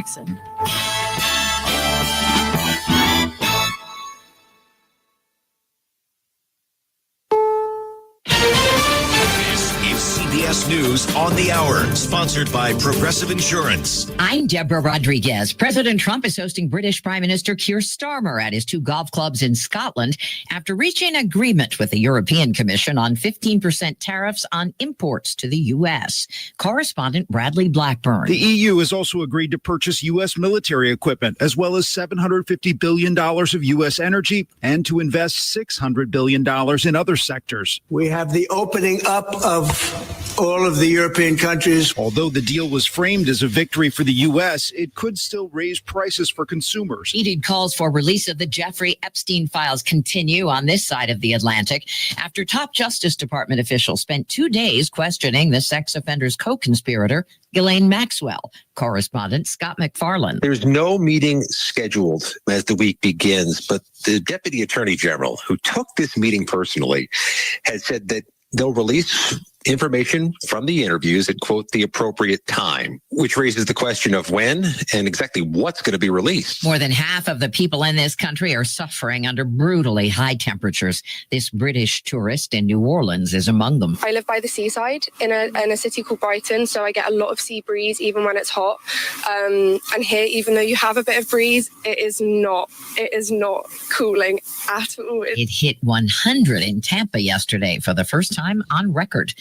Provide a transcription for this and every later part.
Jackson. CBS News on the Hour, sponsored by Progressive Insurance. I'm Deborah Rodriguez. President Trump is hosting British Prime Minister Keir Starmer at his 2 golf clubs in Scotland after reaching agreement with the European Commission on 15% tariffs on imports to the U.S. Correspondent Bradley Blackburn. The EU has also agreed to purchase U.S. military equipment, as well as $750 billion of U.S. energy, and to invest $600 billion in other sectors. We have the opening up of all of the European countries. Although the deal was framed as a victory for the U.S., it could still raise prices for consumers. Heated calls for release of the Jeffrey Epstein files continue on this side of the Atlantic after top Justice Department officials spent 2 days questioning the sex offender's co-conspirator, Ghislaine Maxwell. Correspondent Scott McFarland. There's no meeting scheduled as the week begins, but the Deputy Attorney General, who took this meeting personally, has said that they'll release information from the interviews at, quote, the appropriate time, which raises the question of when and exactly what's going to be released. More than half of the people in this country are suffering under brutally high temperatures. This British tourist in New Orleans is among them. I live by the seaside in a city called Brighton, so I get a lot of sea breeze even when it's hot. And here, even though you have a bit of breeze, it is not cooling at all. It hit 100 in Tampa yesterday for the first time on record.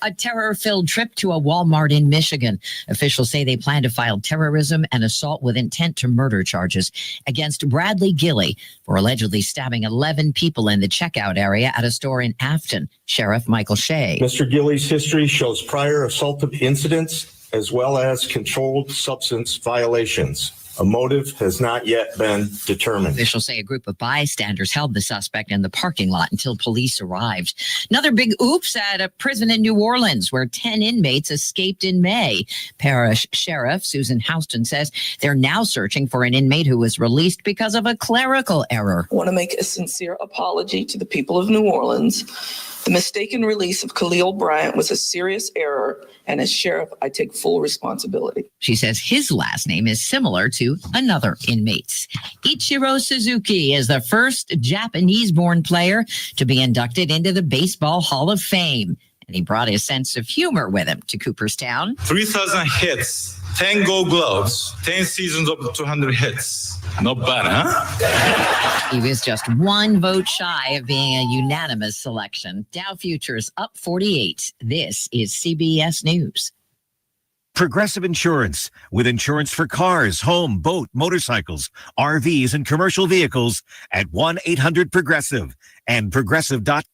A terror-filled trip to a Walmart in Michigan. Officials say they plan to file terrorism and assault with intent to murder charges against Bradley Gilley for allegedly stabbing 11 people in the checkout area at a store in Afton. Sheriff Michael Shea. Mr. Gilley's history shows prior assaultive incidents as well as controlled substance violations. A motive has not yet been determined. Officials say a group of bystanders held the suspect in the parking lot until police arrived. Another big oops at a prison in New Orleans where 10 inmates escaped in May. Parish Sheriff Susan Houston says they're now searching for an inmate who was released because of a clerical error. I want to make a sincere apology to the people of New Orleans. The mistaken release of Khalil Bryant was a serious error, and as sheriff, I take full responsibility. She says his last name is similar to another inmate's. Ichiro Suzuki is the first Japanese-born player to be inducted into the Baseball Hall of Fame. And he brought his sense of humor with him to Cooperstown. 3,000 hits, 10 gold gloves, 10 seasons of 200 hits. Not bad, huh? He was just 1 vote shy of being a unanimous selection. Dow Futures up 48. This is CBS News. Progressive Insurance, with insurance for cars, home, boat, motorcycles, RVs, and commercial vehicles at 1-800-PROGRESSIVE and progressive.com.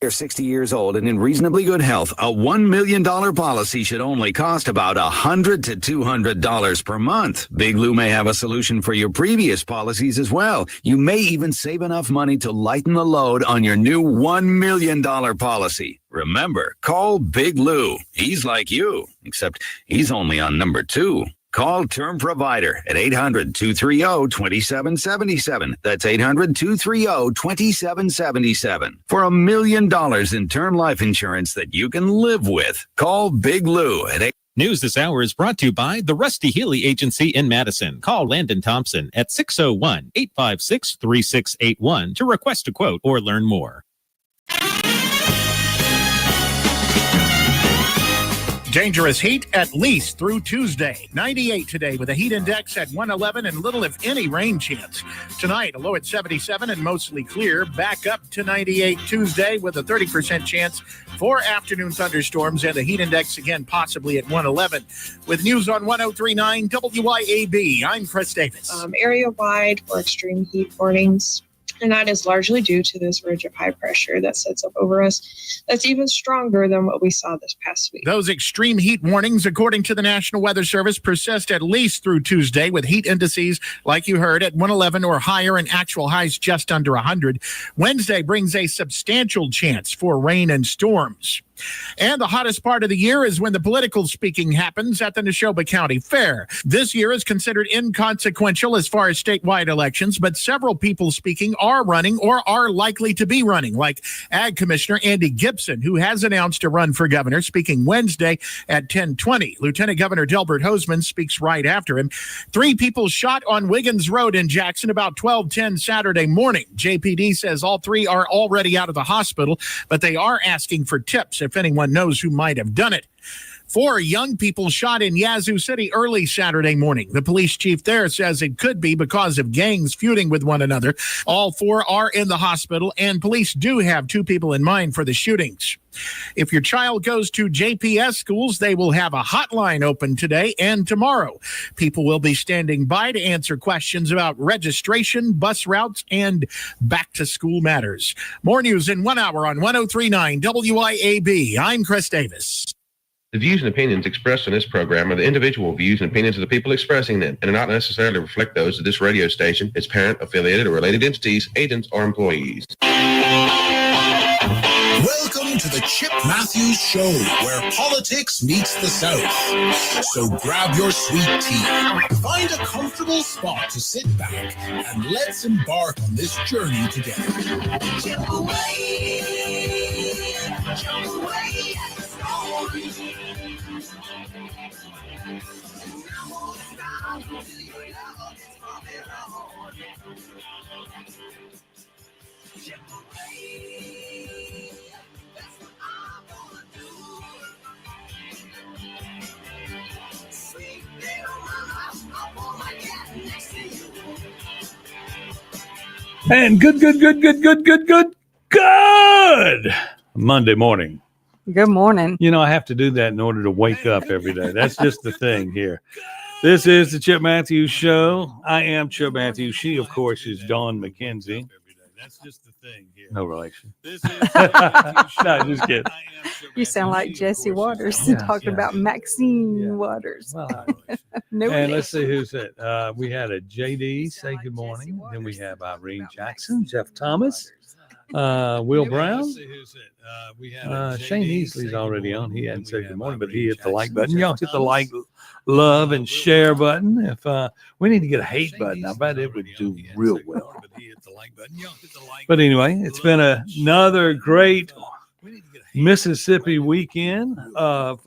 You're 60 years old and in reasonably good health, a $1 million policy should only cost about $100 to $200 per month. Big Lou may have a solution for your previous policies as well. You may even save enough money to lighten the load on your new $1 million policy. Remember, call Big Lou. He's like you, except he's only on number 2. Call Term Provider at 800-230-2777. That's 800-230-2777 for $1 million in term life insurance that you can live with. Call Big Lou at News this hour is brought to you by the Rusty Healy Agency in Madison. Call Landon Thompson at 601-856-3681 to request a quote or learn more. Dangerous heat at least through Tuesday. 98 today with a heat index at 111 and little if any rain chance. Tonight, a low at 77 and mostly clear. Back up to 98 Tuesday with a 30% chance for afternoon thunderstorms and a heat index again possibly at 111. With news on 103.9 WYAB, I'm Chris Davis. Area-wide for extreme heat warnings. And that is largely due to this ridge of high pressure that sits up over us. That's even stronger than what we saw this past week. Those extreme heat warnings, according to the National Weather Service, persist at least through Tuesday with heat indices, like you heard, at 111 or higher and actual highs just under 100. Wednesday brings a substantial chance for rain and storms. And the hottest part of the year is when the political speaking happens at the Neshoba County Fair. This year is considered inconsequential as far as statewide elections, but several people speaking are running or are likely to be running, like Ag Commissioner Andy Gibson, who has announced a run for governor, speaking Wednesday at 10:20. Lieutenant Governor Delbert Hosemann speaks right after him. 3 people shot on Wiggins Road in Jackson about 12:10 Saturday morning. JPD says all 3 are already out of the hospital, but they are asking for tips if anyone knows who might have done it. 4 young people shot in Yazoo City early Saturday morning. The police chief there says it could be because of gangs feuding with one another. All 4 are in the hospital, and police do have 2 people in mind for the shootings. If your child goes to JPS schools, they will have a hotline open today and tomorrow. People will be standing by to answer questions about registration, bus routes, and back-to-school matters. More news in 1 hour on 103.9 WIAB. I'm Chris Davis. The views and opinions expressed in this program are the individual views and opinions of the people expressing them and do not necessarily reflect those of this radio station, its parent, affiliated, or related entities, agents, or employees. Welcome to the Chip Matthews Show, where politics meets the South. So grab your sweet tea, find a comfortable spot to sit back, and let's embark on this journey together. Chip away, jump away at the storm. And good Monday morning. Good morning. You know, I have to do that in order to wake up every day. That's just the thing here. This is the Chip Matthews Show. I am Chip Matthews. She, of course, is Dawn McKinzie. That's just the thing here. No relation. This is no, just kidding. You sound like Jesse Waters talking about Maxine Waters. Well, no and let's see who's it. We had a JD say good morning. Then we have Irene Jackson, Jeff Thomas, Will Brown. Shane Easley's already on. He hadn't said good morning, but he hit the like button. Y'all hit the like, love, and share button. If we need to get a hate button, I bet it would do real well. But anyway, it's been another great Mississippi weekend of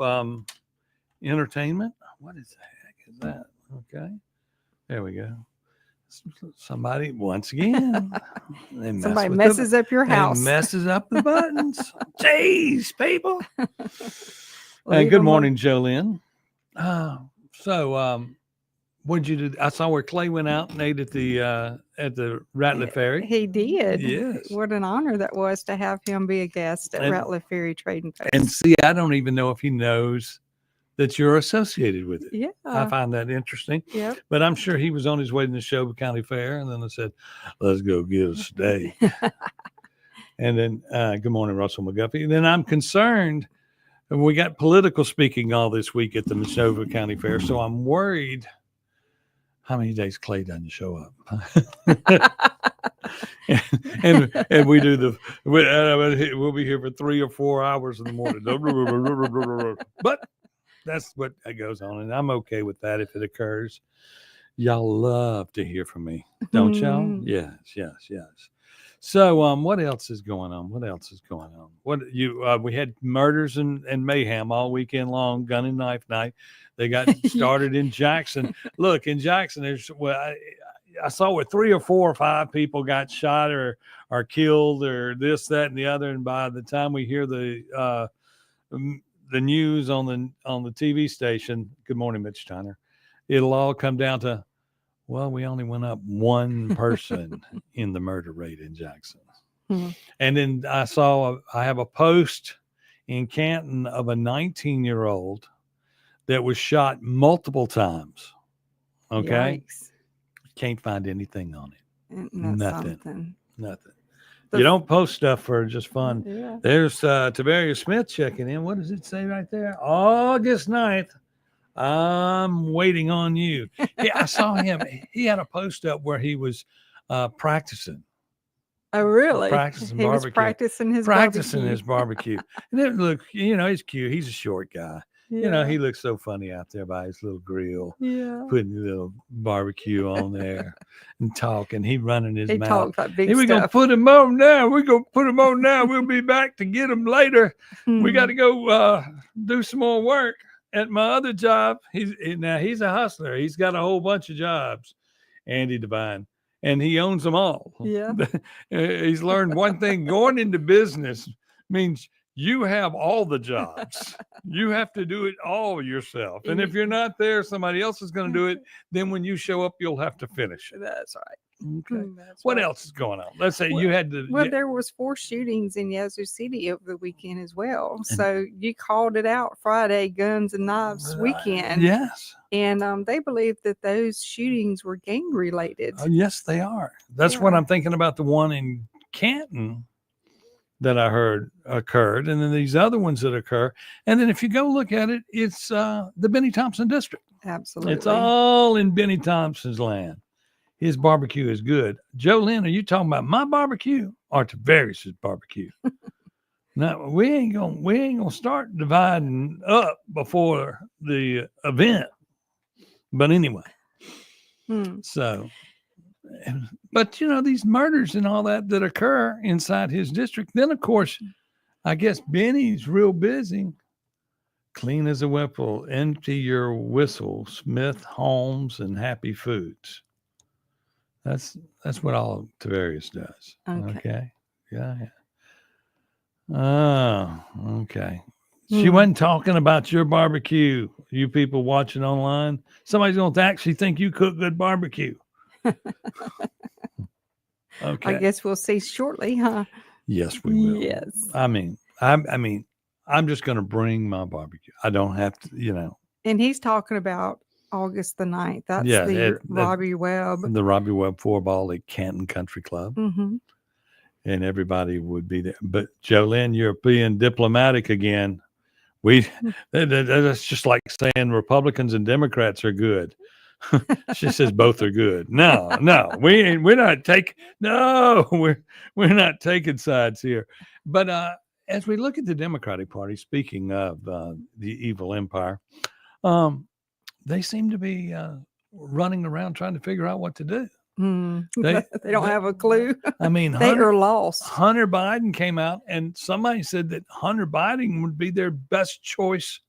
entertainment. What is the heck is that? Okay, there we go. Somebody once again. Somebody messes up your house. Messes up the buttons. Jeez, people. And good morning, Jolynn. So, what'd you do? I saw where Clay went out and ate at the Ratliff Ferry. He did. Yes. What an honor that was to have him be a guest at Ratliff Ferry Trading Post. And see, I don't even know if he knows that you're associated with it. Yeah. I find that interesting. Yep. But I'm sure he was on his way to the Neshoba County Fair, and then I said, let's go get a steak. And then, good morning, Russell McGuffey. And then I'm concerned, and we got political speaking all this week at the Neshoba County Fair, so I'm worried how many days Clay doesn't show up. and we do we'll be here for 3 or 4 hours in the morning. But that's what goes on, and I'm okay with that if it occurs. Y'all love to hear from me, don't y'all? Yes. So, what else is going on? We had murders and mayhem all weekend long, gun and knife night. They got started in Jackson. Look, in Jackson, I saw where 3 or 4 or 5 people got shot or killed or this, that, and the other. And by the time we hear the news on the TV station, good morning, Mitch Steiner, it'll all come down to, well, we only went up 1 person in the murder rate in Jackson. Mm-hmm. And then I have a post in Canton of a 19-year-old that was shot multiple times. Okay. Yikes. Can't find anything on it. Nothing. You don't post stuff for just fun. Yeah. There's Tavaria Smith checking in. What does it say right there? August 9th. I'm waiting on you. Yeah, I saw him. He had a post up where he was practicing. Oh, really? Practicing He was barbecue. practicing his Practicing barbecue. his barbecue. And then look, he's cute. He's a short guy. Yeah. He looks so funny out there by his little grill, Yeah. putting a little barbecue on there and talking. He running his He mouth. talks like big Hey, we're going to stuff. put him on now. We're going to put him on now. We'll be back to get him later. We got to go do some more work at my other job. He's a hustler. He's got a whole bunch of jobs, Andy Devine, and he owns them all. Yeah. He's learned one thing: going into business means you have all the jobs. You have to do it all yourself. And if you're not there, somebody else is going to do it. Then when you show up, you'll have to finish it. That's right. Okay. That's What right. else is going on? Let's say you had to. Well, there was 4 shootings in Yazoo City over the weekend as well. So you called it out Friday, Guns and Knives weekend. Yes. And they believe that those shootings were gang related. Yes, they are. That's what I'm thinking about. The one in Canton that I heard occurred, and then these other ones that occur. And then if you go look at it, it's the Benny Thompson district. Absolutely. It's all in Benny Thompson's land. His barbecue is good. Joe Lynn, are you talking about my barbecue or Tavarius's barbecue? No, we ain't gonna start dividing up before the event. But anyway, so. But these murders and all that occur inside his district. Then, of course, I guess Benny's real busy. Clean as a whistle, empty your whistle, Smith, Holmes, and Happy Foods. That's what all Tavarius does. Okay. Yeah. Oh, okay. She wasn't talking about your barbecue. You people watching online, somebody's going to actually think you cook good barbecue. Okay. I guess we'll see shortly, huh? Yes, we will. Yes. I'm just going to bring my barbecue. I don't have to, And he's talking about August the 9th. That's Robbie Webb. The Robbie Webb 4-ball at Canton Country Club. Mm-hmm. And everybody would be there. But Jolene, you're being diplomatic again. That's just like saying Republicans and Democrats are good. She says both are good. No, we're not taking sides here. But as we look at the Democratic Party, speaking of the evil empire, they seem to be running around trying to figure out what to do. They don't have a clue. I mean, they are lost. Hunter Biden came out and somebody said that Hunter Biden would be their best choice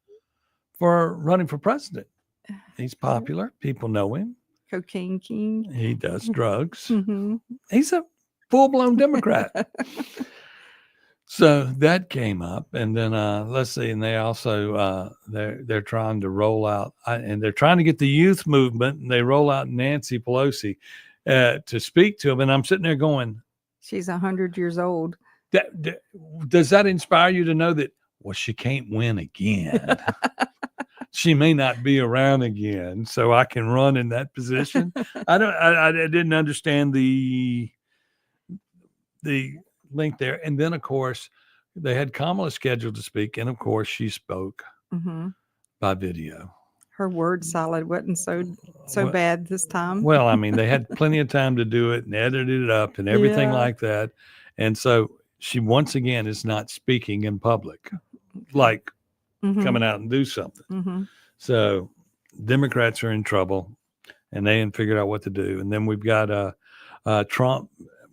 for running for president. He's popular. People know him. Cocaine king. He does drugs. Mm-hmm. He's a full-blown Democrat. So that came up, and then let's see, and they also they're trying to roll out, and they're trying to get the youth movement, and they roll out Nancy Pelosi to speak to them, and I'm sitting there going, she's 100 years old. Does that inspire you to know that? Well, she can't win again. She may not be around again, so I can run in that position. I didn't understand the link there. And then, of course, they had Kamala scheduled to speak, and of course, she spoke by video. Her word salad wasn't so bad this time. Well, I mean, they had plenty of time to do it and edit it up and everything like that. And so she once again is not speaking in public, like coming out and do something. So Democrats are in trouble, and they haven't figured out what to do. And then we've got Trump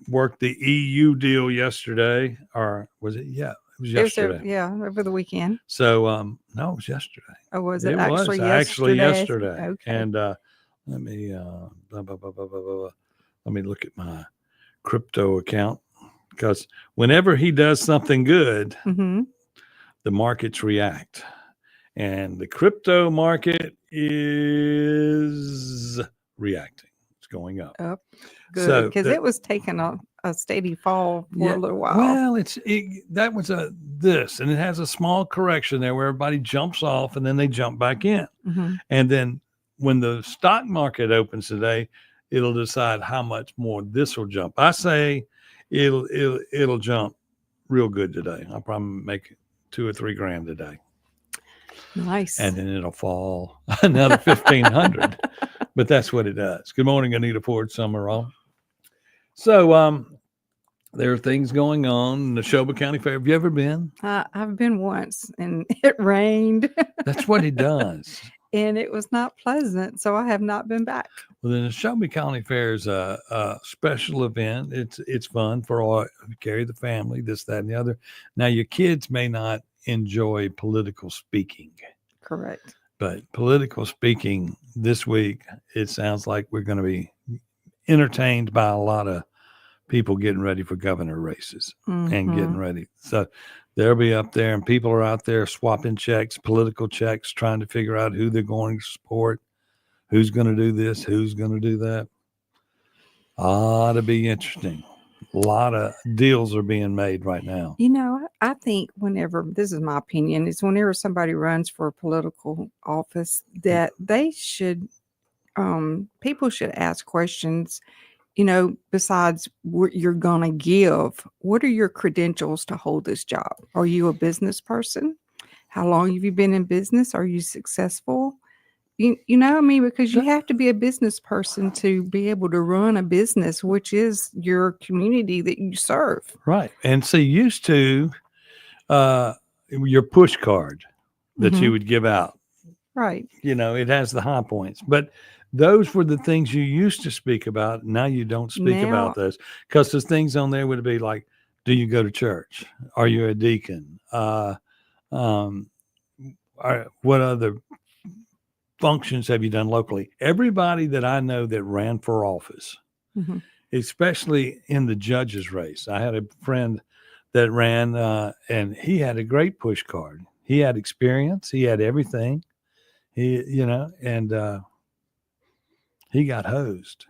worked the EU deal yesterday, or was it? Yeah, it was yesterday. Over the weekend. So no, it was yesterday. Oh, was it actually yesterday? Okay. And let me look at my crypto account, because whenever he does something good, the markets react. And the crypto market is reacting. It's going up. Good, because it was taking a steady fall for a little while. Well, that was this, and it has a small correction there where everybody jumps off and then they jump back in. And then when the stock market opens today, it'll decide how much more this will jump. I say it'll jump real good today. I'll probably make $2 or $3 grand today. Nice. And then it'll fall another 1,500. But that's what it does. Good morning, Anita Ford Summerall. So there are things going on in the Neshoba County Fair. Have you ever been? I've been once and it rained. That's what it does. And it was not pleasant. So I have not been back. Well, the Neshoba County Fair is a special event. It's fun for all who carry the family, this, that, and the other. Now, your kids may not enjoy political speaking. Correct. But political speaking this week, it sounds like we're going to be entertained by a lot of people getting ready for governor races and getting ready. So they'll be up there and people are out there swapping checks, political checks, trying to figure out who they're going to support, who's going to do this, who's going to do that. Ought to be interesting. A lot of deals are being made right now. You know, I think whenever, this is my opinion, is whenever somebody runs for a political office that they should, people should ask questions, you know, besides what you're going to give. What are your credentials to hold this job? Are you a business person? How long have you been in business? Are you successful? You know, I mean, because you have to be a business person to be able to run a business, which is your community that you serve. Right. And see, used to your push card that you would give out. Right. You know, it has the high points. But those were the things you used to speak about. Now you don't speak about those because there's things on there would be like, do you go to church? Are you a deacon? What other functions have you done locally? Everybody that I know that ran for office, especially in the judge's race. I had a friend that ran and he had a great push card. He had experience. He had everything. He got hosed.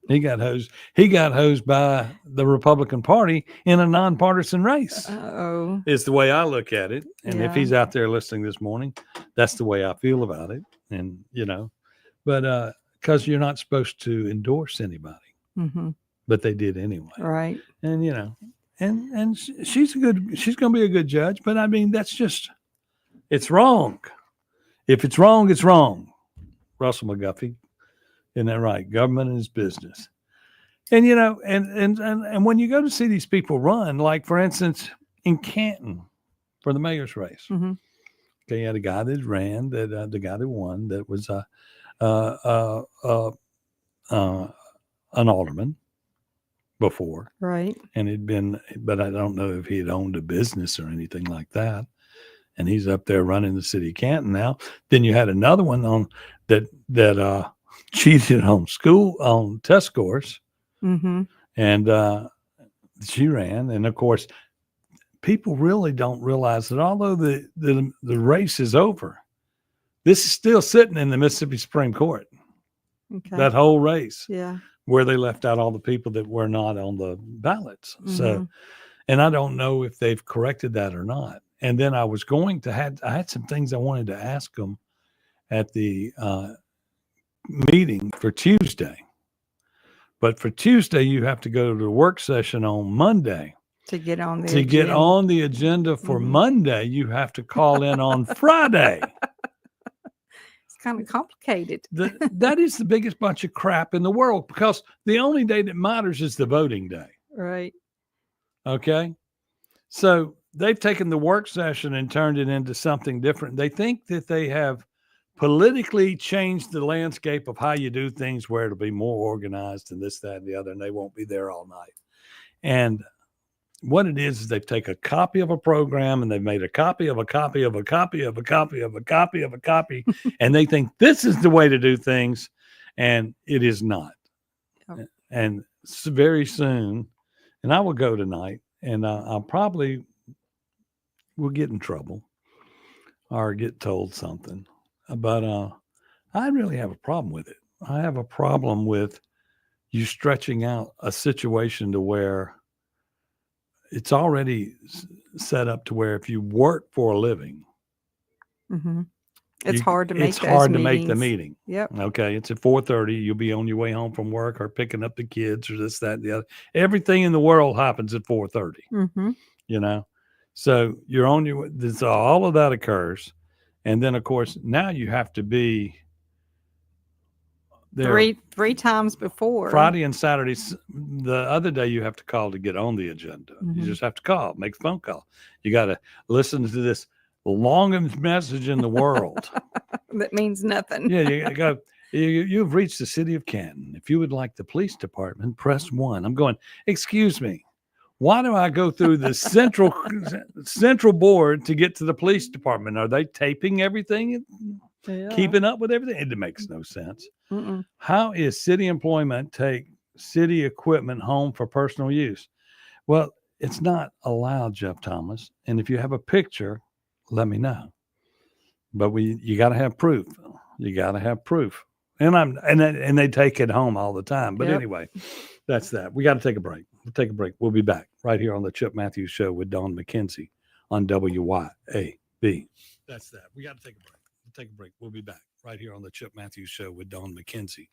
He got hosed. He got hosed by the Republican Party in a nonpartisan race. Uh-oh. Is the way I look at it. And if he's out there listening this morning, that's the way I feel about it. And, you know, but because you're not supposed to endorse anybody, but they did anyway. Right. And, you know, and she's going to be a good judge. But I mean, that's just, it's wrong. If it's wrong, it's wrong. Russell McGuffey. Isn't that right? Government is business. And, you know, and when you go to see these people run, like, for instance, in Canton for the mayor's race, okay, you had a guy that ran, that the guy that won, that was an alderman before. Right. And he'd been, but I don't know if he had owned a business or anything like that. And he's up there running the city of Canton now. Then you had another one on that cheated on test scores. And she ran. And of course, people really don't realize that although the race is over, this is still sitting in the Mississippi Supreme Court. Okay. That whole race. Yeah. Where they left out all the people that were not on the ballots. So, and I don't know if they've corrected that or not. And then I had some things I wanted to ask them at the meeting for Tuesday. But for Tuesday, you have to go to the work session on Monday. To get on the agenda. Get on the agenda for Monday, you have to call in on Friday. It's kind of complicated. That is the biggest bunch of crap in the world because the only day that matters is the voting day. Right. Okay. So they've taken the work session and turned it into something different. They think that they have politically changed the landscape of how you do things where it'll be more organized and this, that, and the other, and they won't be there all night. And what it is they've taken a copy of a program and they've made a copy of a copy of a copy of a copy of a copy of a copy, and they think this is the way to do things, and it is not. Oh. And very soon, and I will go tonight, and I'll probably will get in trouble or get told something. But I really have a problem with it. I have a problem with you stretching out a situation to where it's already set up to where if you work for a living, it's hard to make it's hard to make the meetings. meeting. Yep. Okay. It's at 4:30. You'll be on your way home from work or picking up the kids or this, that, and the other. Everything in the world happens at 4:30. You know, so you're on your way. So all of that occurs. And then, of course, now you have to be there three times before. Friday and Saturday. The other day you have to call to get on the agenda. Mm-hmm. You just have to call, make a phone call. You got to listen to this longest message in the world. That means nothing. Yeah, you go. You've reached the city of Canton. If you would like the police department, press 1. I'm going, excuse me. Why do I go through the central board to get to the police department? Are they taping everything? Yeah. Keeping up with everything? It makes no sense. Mm-mm. How is city employment take city equipment home for personal use? Well, it's not allowed, Jeff Thomas. And if you have a picture, let me know. But you got to have proof. You got to have proof. And they take it home all the time. But anyway, that's that. We got to take a break. We'll take a break. We'll be back right here on the Chip Matthews Show with Dawn McKinzie on WYAB. That's that. We got to take a break. We'll take a break. We'll be back right here on the Chip Matthews Show with Dawn McKinzie.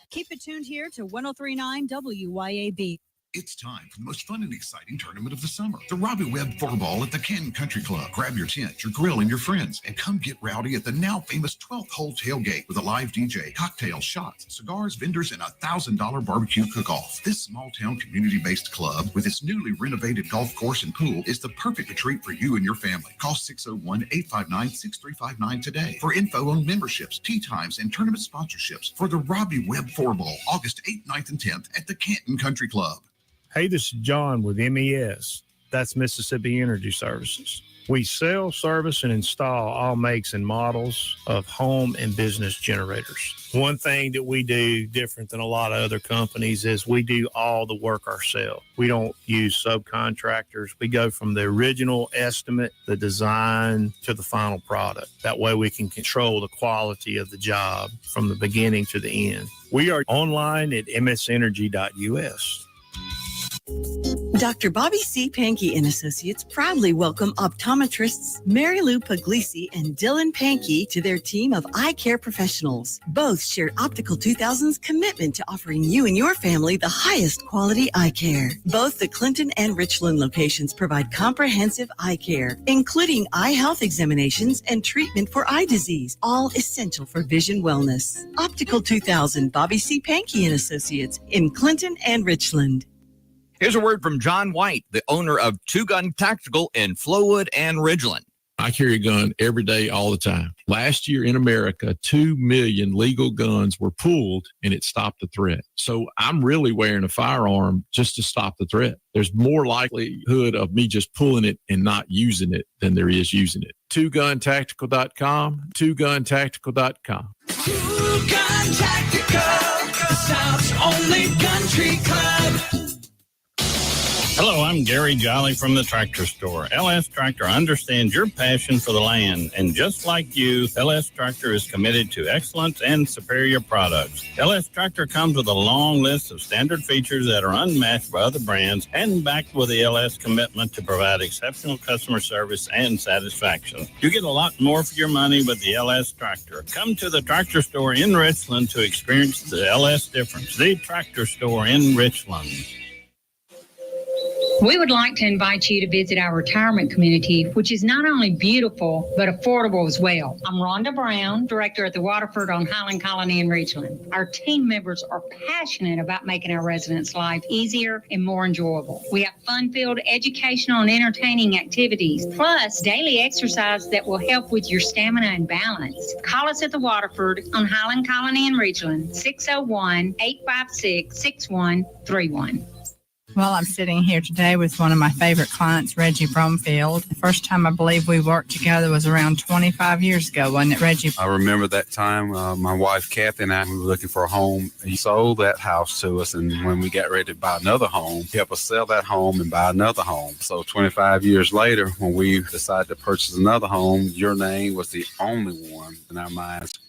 Keep it tuned here to 103.9 WYAB. It's time for the most fun and exciting tournament of the summer. The Robbie Webb Floorball at the Canton Country Club. Grab your tent, your grill, and your friends, and come get rowdy at the now famous 12th hole tailgate with a live DJ, cocktails, shots, cigars, vendors, and a $1,000 barbecue cook-off. This small-town community-based club with its newly renovated golf course and pool is the perfect retreat for you and your family. Call 601-859-6359 today for info on memberships, tee times, and tournament sponsorships for the Robbie Webb Floorball, August 8th, 9th, and 10th at the Canton Country Club. Hey, this is John with MES. That's Mississippi Energy Services. We sell, service, and install all makes and models of home and business generators. One thing that we do different than a lot of other companies is we do all the work ourselves. We don't use subcontractors. We go from the original estimate, the design, to the final product. That way we can control the quality of the job from the beginning to the end. We are online at msenergy.us. Dr. Bobby C. Pankey and Associates proudly welcome optometrists Mary Lou Puglisi and Dylan Pankey to their team of eye care professionals. Both share Optical 2000's commitment to offering you and your family the highest quality eye care. Both the Clinton and Richland locations provide comprehensive eye care, including eye health examinations and treatment for eye disease, all essential for vision wellness. Optical 2000, Bobby C. Pankey and Associates in Clinton and Richland. Here's a word from John White, the owner of Two Gun Tactical in Flowood and Ridgeland. I carry a gun every day, all the time. Last year in America, 2 million legal guns were pulled, and it stopped the threat. So I'm really wearing a firearm just to stop the threat. There's more likelihood of me just pulling it and not using it than there is using it. TwoGunTactical.com, TwoGunTactical.com. Two Gun Tactical, the South's only country club. Hello, I'm Gary Jolly from the Tractor Store. LS Tractor understands your passion for the land, and just like you, LS Tractor is committed to excellence and superior products. LS Tractor comes with a long list of standard features that are unmatched by other brands and backed with the LS commitment to provide exceptional customer service and satisfaction. You get a lot more for your money with the LS Tractor. Come to the Tractor Store in Richland to experience the LS difference. The Tractor Store in Richland. We would like to invite you to visit our retirement community, which is not only beautiful, but affordable as well. I'm Rhonda Brown, director at the Waterford on Highland Colony in Richland. Our team members are passionate about making our residents' life easier and more enjoyable. We have fun-filled educational and entertaining activities, plus daily exercise that will help with your stamina and balance. Call us at the Waterford on Highland Colony in Richland, 601-856-6131. Well, I'm sitting here today with one of my favorite clients, Reggie Brumfield. The first time I believe we worked together was around 25 years ago, wasn't it, Reggie? I remember that time my wife, Kathy, and I were looking for a home. He sold that house to us, and when we got ready to buy another home, he helped us sell that home and buy another home. So 25 years later, when we decided to purchase another home, your name was the only one in our minds.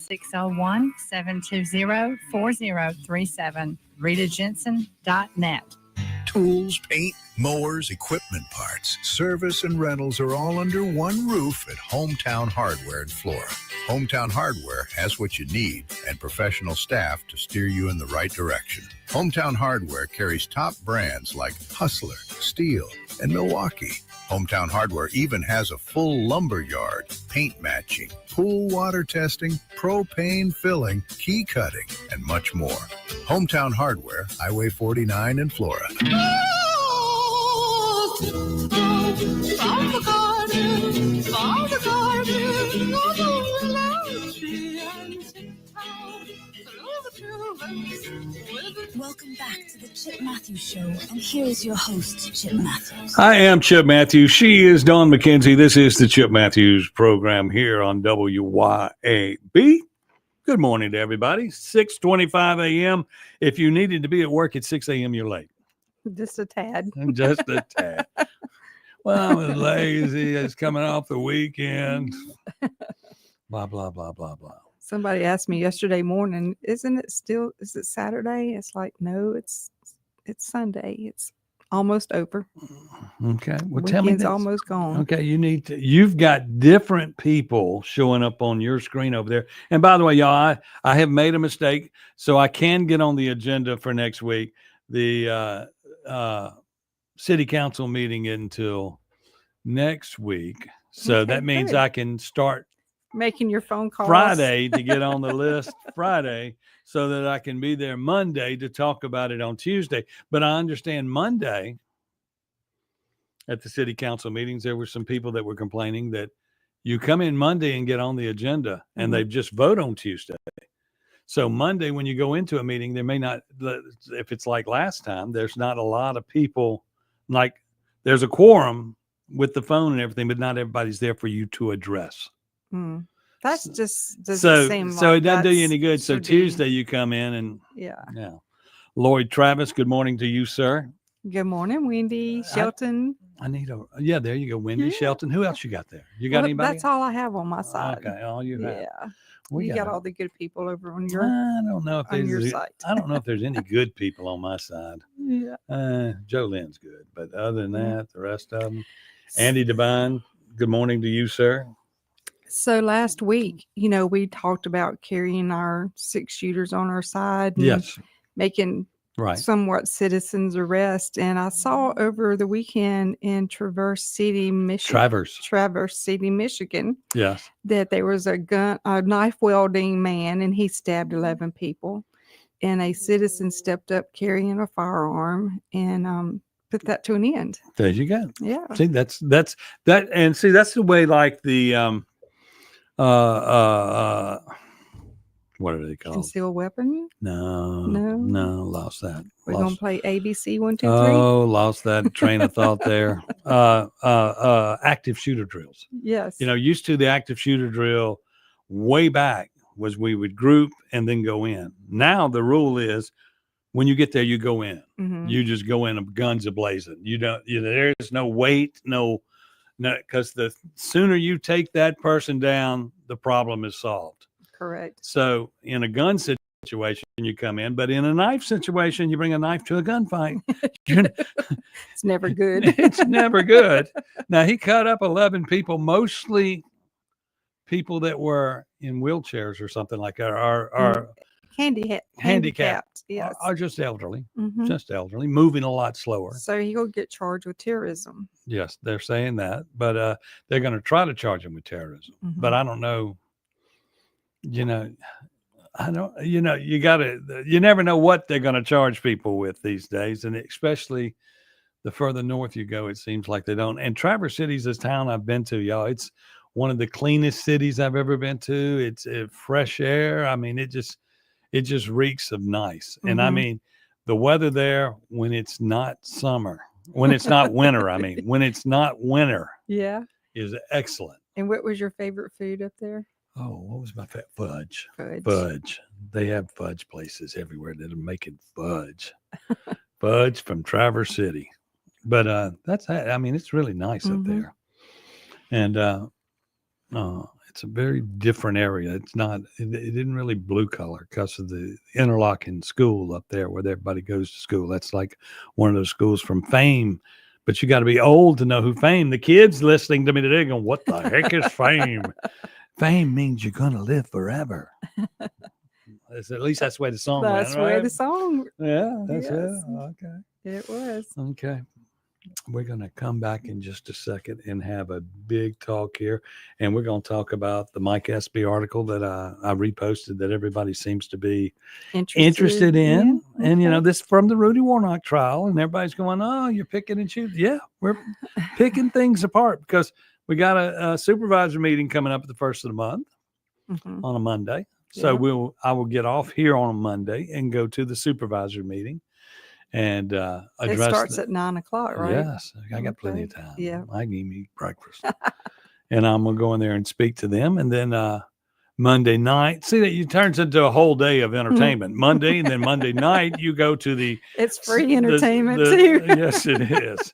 601-720-4037, RitaJensen.net. Tools, paint, Mowers, equipment parts, service, and rentals are all under one roof at Hometown Hardware in Flora. Hometown Hardware has what you need and professional staff to steer you in the right direction. Hometown Hardware carries top brands like Hustler, Steel, and Milwaukee. Hometown Hardware even has a full lumber yard, paint matching, pool water testing, propane filling, key cutting, and much more. Hometown Hardware, Highway 49 in Flora. Welcome back to the Chip Matthews Show, and here's your host, Chip Matthews. I am Chip Matthews. She is Dawn McKinzie. This is the Chip Matthews program here on WYAB. Good morning to everybody. 6:25 a.m. If you needed to be at work at 6 a.m., you're late. Just a tad. Just a tad. Well, I was lazy. It's coming off the weekend. Blah, blah, blah, blah, blah. Somebody asked me yesterday morning, is it Saturday? It's like, no, it's Sunday. It's almost over. Okay. Well, tell me Weekend's this. almost gone. Okay. You've got different people showing up on your screen over there. And by the way, y'all, I have made a mistake, so I can get on the agenda for next week. The city council meeting until next week. So Okay, that means good. I can start Making your phone calls. Friday to get on the list Friday so that I can be there Monday to talk about it on Tuesday. But I understand Monday at the city council meetings, there were some people that were complaining that you come in Monday and get on the agenda and they just vote on Tuesday. So Monday, when you go into a meeting, there may not, if it's like last time, there's not a lot of people, like there's a quorum with the phone and everything, but not everybody's there for you to address. That's just doesn't seem So like it doesn't do you that's- any good. So should be- Tuesday you come in and Yeah. Lloyd Travis, good morning to you, sir. Good morning, Wendy, Shelton. Yeah, there you go, Wendy, Yeah. Shelton. Who else you got there? You got Well, anybody? That's all I have on my side. Okay, all you have. Yeah. We You got got- all the good people over on your I don't know if on your there's site. I don't know if there's any good people on my side. Yeah. Joe Lynn's good, but other than that, the rest of them. Andy Devine, good morning to you, sir. So last week, we talked about carrying our 6 shooters on our side. And Yes. Making Right. somewhat citizens arrest. And I saw over the weekend in Traverse City, Michigan, Yes. that there was a knife wielding man, and he stabbed 11 people. And a citizen stepped up carrying a firearm and put that to an end. There you go. Yeah. See, that's that, and see, that's the way, like the what are they called? Concealed weapon. No, lost that. We're going to play ABC 1, 2, 3. Oh, lost that train of thought there. Active shooter drills. Yes. Used to the active shooter drill way back was we would group and then go in. Now the rule is when you get there, you go in. Mhm. You just go in, guns a-blazing. You don't, there's no wait, no, because the sooner you take that person down, the problem is solved. Correct. So in a gun situation, you come in, but in a knife situation, you bring a knife to a gunfight. It's never good. It's never good. Now, he cut up 11 people, mostly people that were in wheelchairs or something like that, are handicapped, Yes. are just elderly, Mhm. moving a lot slower. So he'll get charged with terrorism. Yes, they're saying that, but they're going to try to charge him with terrorism. Mhm. But I don't know. I don't. You never know what they're going to charge people with these days, and especially the further north you go, it seems like they don't. And Traverse City's this town I've been to, y'all. It's one of the cleanest cities I've ever been to. It's fresh air. I mean, it just reeks of nice. And I Mhm. mean, the weather there when it's not summer, when it's not winter. I mean, when it's not winter, Yeah. is excellent. And what was your favorite food up there? Oh, what was my fudge? Fudge. Fudge. They have fudge places everywhere that are making fudge. Fudge from Traverse City. But it's really nice up Mhm. there. And it's a very different area. It didn't really blue collar because of the Interlochen school up there where everybody goes to school. That's like one of those schools from fame But you got to be old to know who fame. The kids listening to me today going, what the heck is fame? Fame means you're going to live forever. At least that's the way the song went, That's where the song. Yeah, that's Yes. it. Okay. It was. Okay. We're going to come back in just a second and have a big talk here. And we're going to talk about the Mike Espy article that I reposted that everybody seems to be interested in. Yeah, And, you know, okay. this from the Rudy Warnock trial. And everybody's going, oh, you're picking and choosing. Yeah, we're picking things apart because we got a supervisor meeting coming up at the first of the month on a Monday. So Yeah. I will get off here on a Monday and go to the supervisor meeting and It address. starts at 9:00, right? Yes, I got plenty of time. Yeah. I can eat breakfast, and I'm gonna go in there and speak to them, and then Monday night. See that it turns into a whole day of entertainment. Monday, and then Monday night you go to the. It's free entertainment too. Yes, it is.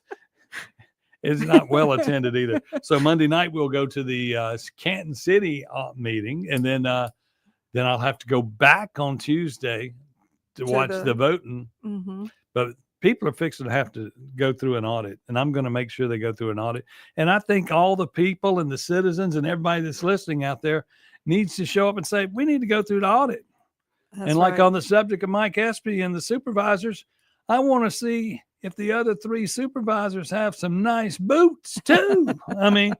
It's not well attended either. So Monday night we'll go to the Canton City meeting, and then I'll have to go back on Tuesday to watch the voting. Mm-hmm. But people are fixing to have to go through an audit, and I'm going to make sure they go through an audit. And I think all the people and the citizens and everybody that's listening out there needs to show up and say, we need to go through the audit. That's like right. on the subject of Mike Espy and the supervisors, I want to see if the other 3 supervisors have some nice boots too. I mean,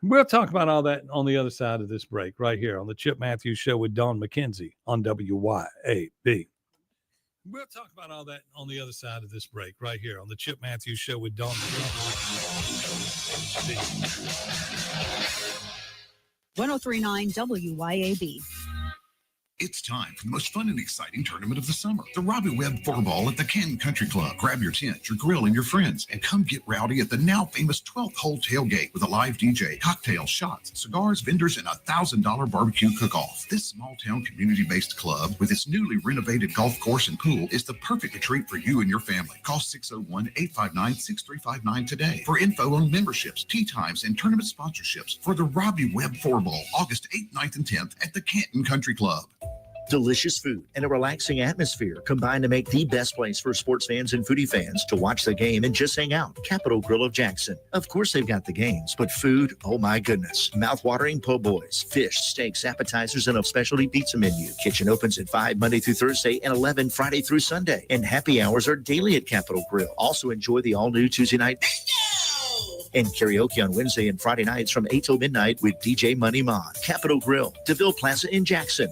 we'll talk about all that on the other side of this break right here on the Chip Matthews Show with Don McKinzie on WYAB. We'll talk about all that on the other side of this break right here on the Chip Matthews Show with Don McKinzie. 1039 WYAB. It's time for the most fun and exciting tournament of the summer. The Robbie Webb Floorball at the Canton Country Club. Grab your tent, your grill, and your friends, and come get rowdy at the now famous 12th hole tailgate with a live DJ, cocktails, shots, cigars, vendors, and $1,000 barbecue cook-off. This small-town community-based club with its newly renovated golf course and pool is the perfect retreat for you and your family. Call 601-859-6359 today for info on memberships, tee times, and tournament sponsorships for the Robbie Webb Floorball, August 8th, 9th, and 10th at the Canton Country Club. Delicious food and a relaxing atmosphere combine to make the best place for sports fans and foodie fans to watch the game and just hang out. Capitol Grill of Jackson. Of course they've got the games, but food, oh my goodness. Mouth-watering po' boys, fish, steaks, appetizers, and a specialty pizza menu. Kitchen opens at 5 Monday through Thursday and 11 Friday through Sunday. And happy hours are daily at Capitol Grill. Also enjoy the all-new Tuesday night and karaoke on Wednesday and Friday nights from 8 till midnight with DJ Money Mon. Capitol Grill, DeVille Plaza in Jackson.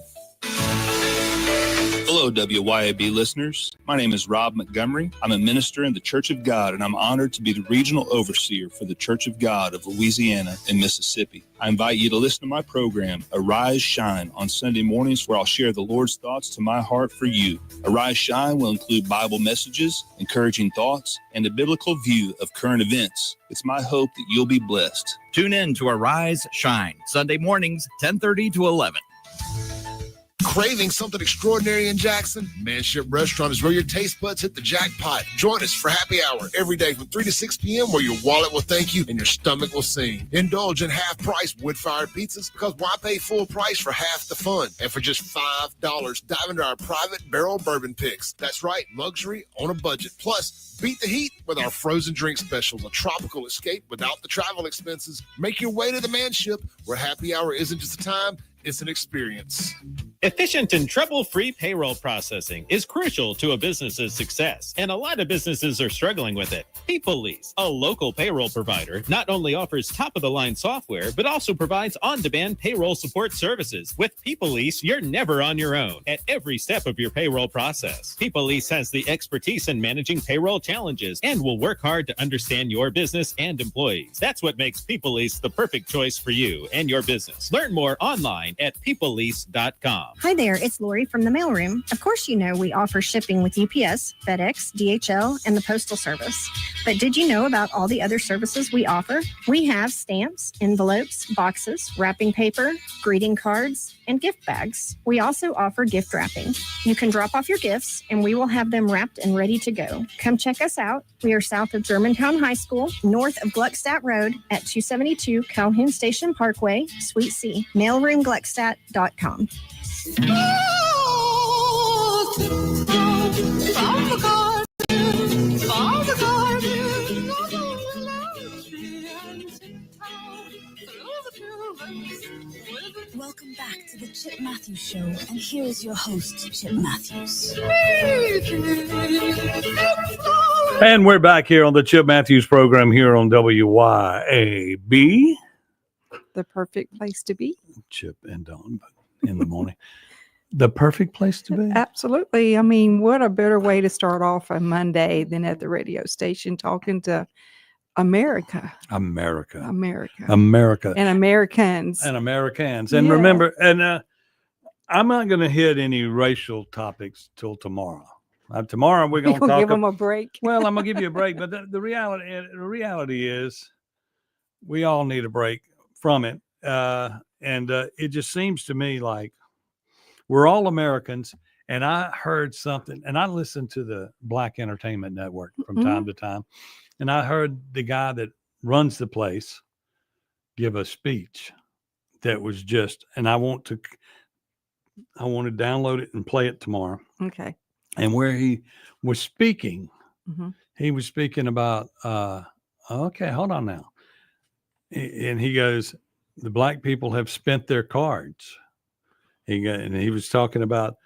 Hello, WYAB listeners. My name is Rob Montgomery. I'm a minister in the Church of God, and I'm honored to be the regional overseer for the Church of God of Louisiana and Mississippi. I invite you to listen to my program, Arise Shine, on Sunday mornings, where I'll share the Lord's thoughts to my heart for you. Arise Shine will include Bible messages, encouraging thoughts, and a biblical view of current events. It's my hope that you'll be blessed. Tune in to Arise Shine, Sunday mornings, 10:30 to 11. Craving something extraordinary in Jackson? Manship Restaurant is where your taste buds hit the jackpot. Join us for happy hour every day from 3 to 6 p.m. where your wallet will thank you and your stomach will sing. Indulge in half-price wood-fired pizzas because why pay full price for half the fun? And for just $5, dive into our private barrel bourbon picks. That's right, luxury on a budget. Plus, beat the heat with our frozen drink specials, a tropical escape without the travel expenses. Make your way to the Manship where happy hour isn't just a time, it's an experience. Efficient and trouble-free payroll processing is crucial to a business's success, and a lot of businesses are struggling with it. PeopleLease, a local payroll provider, not only offers top-of-the-line software, but also provides on-demand payroll support services. With PeopleLease, you're never on your own at every step of your payroll process. PeopleLease has the expertise in managing payroll challenges and will work hard to understand your business and employees. That's what makes PeopleLease the perfect choice for you and your business. Learn more online at peoplelease.com. Hi there, it's Lori from the mailroom. Of course, you know we offer shipping with UPS, FedEx, DHL, and the Postal Service. But did you know about all the other services we offer? We have stamps, envelopes, boxes, wrapping paper, greeting cards, and gift bags. We also offer gift wrapping. You can drop off your gifts, and we will have them wrapped and ready to go. Come check us out. We are south of Germantown High School, north of Gluckstadt Road at 272 Calhoun Station Parkway, Suite C. Mailroomgluckstadt.com. Welcome back to the Chip Matthews Show, and here is your host, Chip Matthews. And we're back here on the Chip Matthews program here on WYAB. The perfect place to be. Chip and Dawn in the morning. The perfect place to be. Absolutely. I mean, what a better way to start off a Monday than at the radio station talking to America. And Americans. And remember, and I'm not going to hit any racial topics till tomorrow. Tomorrow we're going to talk. Give them a break. Well, I'm going to give you a break, but the reality is we all need a break from it. And it just seems to me like we're all Americans. And I heard something, and I listened to the Black Entertainment Network from time to time. And I heard the guy that runs the place give a speech that was just, and I want to download it and play it tomorrow. Okay. And where he was speaking, he was speaking about, okay, hold on now. And he goes, the black people have spent their cards. And he was talking about,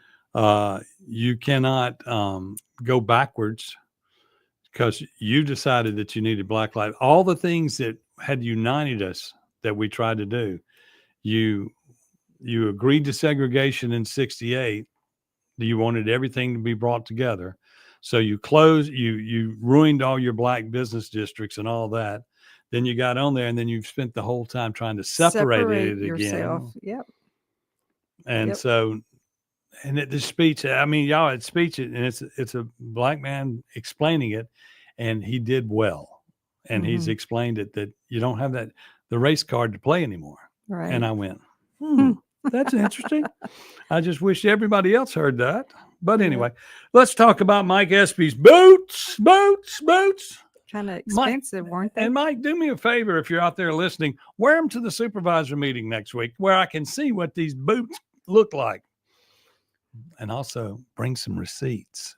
you cannot go backwards because you decided that you needed Black lives. All the things that had united us that we tried to do, you agreed to segregation in 1968. You wanted everything to be brought together. So you ruined all your black business districts and all that. Then you got on there and then you've spent the whole time trying to separate it yourself. again. Yep. And so, and the speech, I mean, y'all had speech and it's a black man explaining it, and he did well. And he's explained it that you don't have the race card to play anymore. Right. And I went, that's interesting. I just wish everybody else heard that. But anyway, let's talk about Mike Espy's boots. Kind of expensive, weren't they? And Mike, do me a favor if you're out there listening, wear them to the supervisor meeting next week where I can see what these boots look like. And also bring some receipts.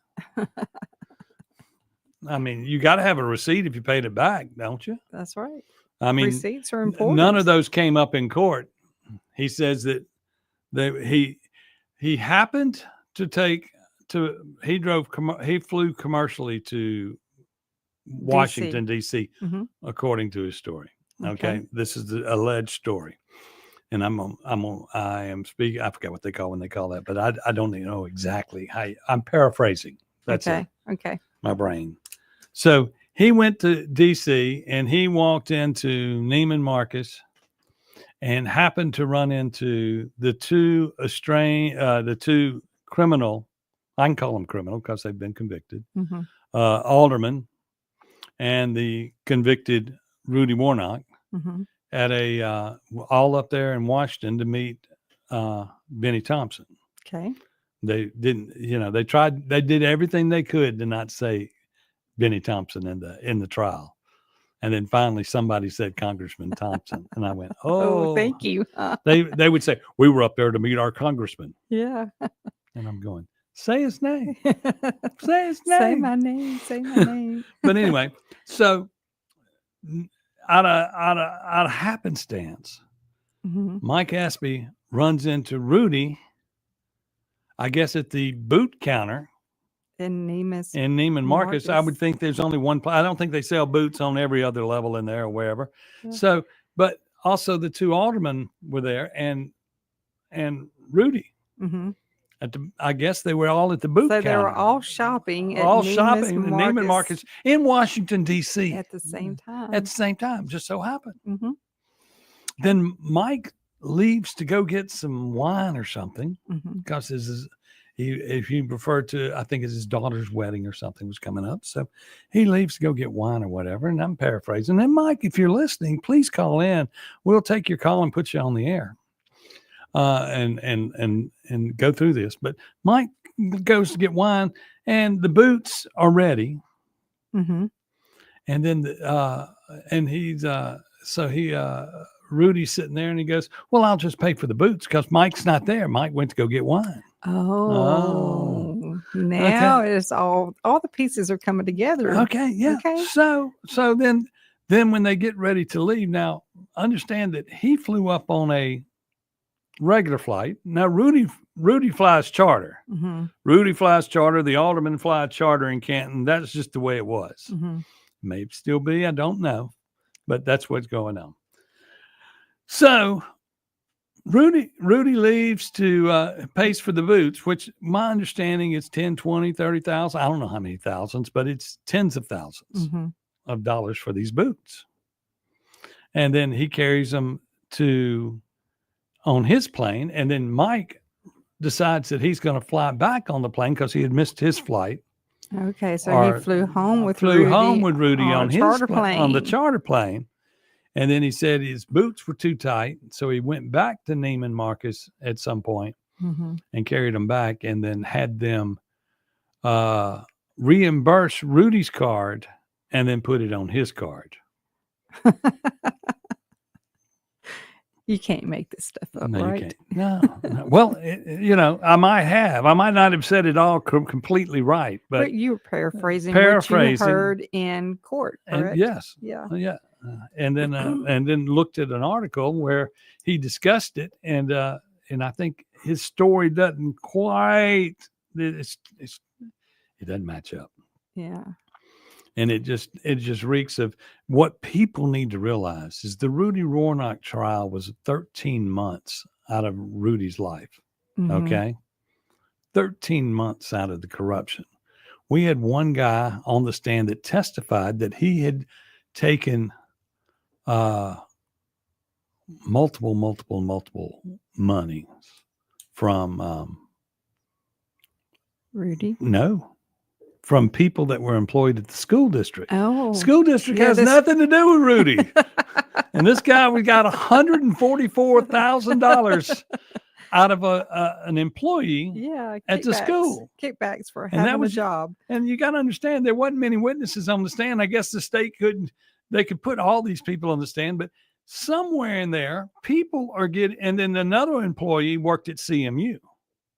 I mean, you got to have a receipt if you paid it back, don't you? That's right. I mean, receipts are important. None of those came up in court. He says that he happened to he flew commercially to Washington, D.C., according to his story. Okay. This is the alleged story. And I am speaking, I forget what they call when they call that, but I don't even know exactly how. I'm paraphrasing. That's it. Okay. My brain. So he went to D.C. and he walked into Neiman Marcus and happened to run into the two criminal, I can call them criminal because they've been convicted, aldermen and the convicted Rudy Warnock at all up there in Washington to meet Benny Thompson. Okay. They didn't, they did everything they could to not say Benny Thompson in the trial. And then finally somebody said Congressman Thompson. And I went, oh, thank you. They would say, we were up there to meet our congressman. Yeah. And I'm going, say his name. Say his name. Say my name. Say my name. But anyway, so out of happenstance, Mike Espy runs into Rudy, I guess at the boot counter in Neiman Marcus. I would think there's only one. I don't think they sell boots on every other level in there or wherever. Yeah. So, but also the two aldermen were there and Rudy. I guess they were all at the boot counter. They were all shopping. Neiman Marcus in Washington, D.C. At the same time. At the same time, just so happened. Then Mike leaves to go get some wine or something because if he referred to, I think it's his daughter's wedding or something was coming up. So he leaves to go get wine or whatever. And I'm paraphrasing. And Mike, if you're listening, please call in. We'll take your call and put you on the air. And go through this. But Mike goes to get wine and the boots are ready. And then Rudy's sitting there and he goes, well, I'll just pay for the boots because Mike's not there. Mike went to go get wine. Now it's all the pieces are coming together. Okay. Yeah. Okay. So then when they get ready to leave now, understand that he flew up on a regular flight. Now, Rudy flies charter. Mm-hmm. Rudy flies charter. The aldermen fly charter in Canton. That's just the way it was. Mm-hmm. Maybe still be. I don't know. But that's what's going on. So Rudy leaves to pays for the boots, which my understanding is 10, 20, 30,000. I don't know how many thousands, but it's tens of thousands of dollars for these boots. And then he carries them on his plane. And then Mike decides that he's going to fly back on the plane because he had missed his flight. Okay, so he flew home with Rudy on his charter plane. On the charter plane. And then he said his boots were too tight. So he went back to Neiman Marcus at some point and carried them back and then had them reimburse Rudy's card and then put it on his card. You can't make this stuff up, No, right? you can't. No. Well, I might not have said it all completely right, but you were paraphrasing what you heard in court, correct? And yes. Yeah. Yeah. And then looked at an article where he discussed it, and I think his story doesn't quite. It doesn't match up. Yeah. And it just reeks of what people need to realize is the Rudy Roanoke trial was 13 months out of Rudy's life. Okay. 13 months out of the corruption. We had one guy on the stand that testified that he had taken multiple monies from Rudy. No. From people that were employed at the school district. Oh, school district has nothing to do with Rudy. And this guy, we got $144,000 out of an employee at the school. Kickbacks for having a job. And you got to understand, there wasn't many witnesses on the stand. I guess the state they could put all these people on the stand, but somewhere in there, people are getting, and then another employee worked at CMU.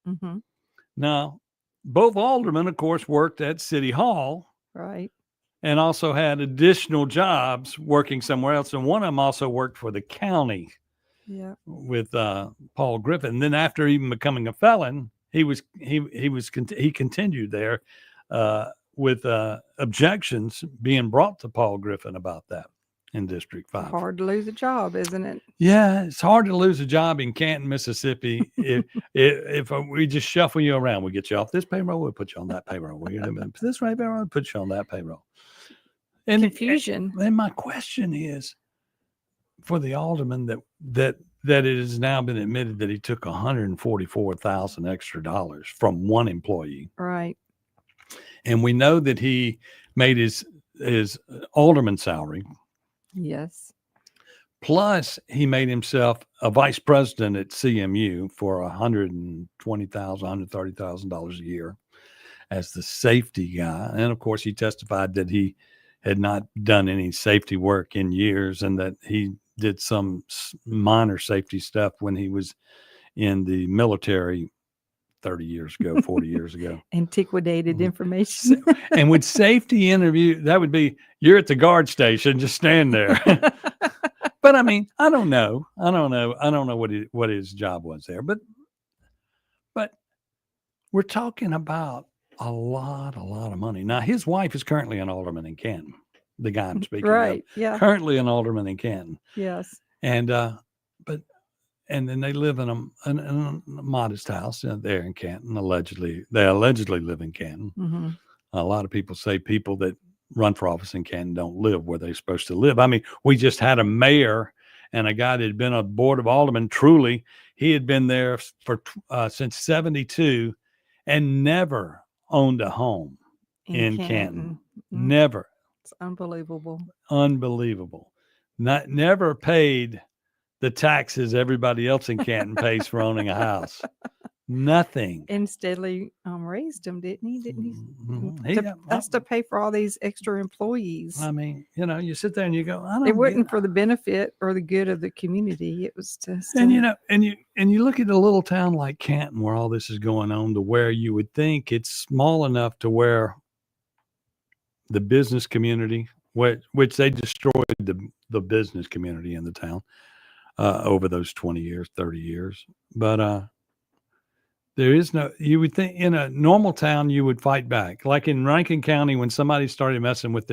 Mm-hmm. Now, both aldermen, of course, worked at City Hall. Right. And also had additional jobs working somewhere else. And one of them also worked for the county with Paul Griffin. And then after even becoming a felon, he continued there with objections being brought to Paul Griffin about that in District 5. Hard to lose a job, isn't it? Yeah, it's hard to lose a job in Canton, Mississippi. if we just shuffle you around, we get you off this payroll, we'll put you on that payroll. We're going to this right payroll, we'll put you on that payroll. And confusion. And my question is, for the alderman that it has now been admitted that he took $144,000 extra dollars from one employee. Right. And we know that he made his alderman salary. Yes. Plus, he made himself a vice president at CMU for $120,000, $130,000 a year as the safety guy. And of course, he testified that he had not done any safety work in years and that he did some minor safety stuff when he was in the military 30 years ago, 40 years ago. Antiquated information. And with safety interview, that would be, you're at the guard station, just stand there. But I mean, I don't know what his job was there, but we're talking about a lot of money. Now, his wife is currently an alderman in Canton, the guy I'm speaking right. of. Yeah. Currently an alderman in Canton. Yes. And, and then they live in a modest house there in Canton. They allegedly live in Canton. Mm-hmm. A lot of people say people that run for office in Canton don't live where they're supposed to live. I mean, we just had a mayor and a guy that had been on the board of aldermen. Truly, he had been there for since 1972 and never owned a home in Canton. Mm-hmm. Never. It's unbelievable. Never paid the taxes everybody else in Canton pays for owning a house. Nothing. And steadily raised them, didn't he? Mm-hmm. That's to pay for all these extra employees. I mean, you sit there and you go, it wasn't for the benefit or the good of the community. It was just, and you look at a little town like Canton where all this is going on, to where you would think it's small enough to where the business community which they destroyed the business community in the town over those 20 years, 30 years. But there is no, you would think in a normal town, you would fight back. Like in Rankin County, when somebody started messing with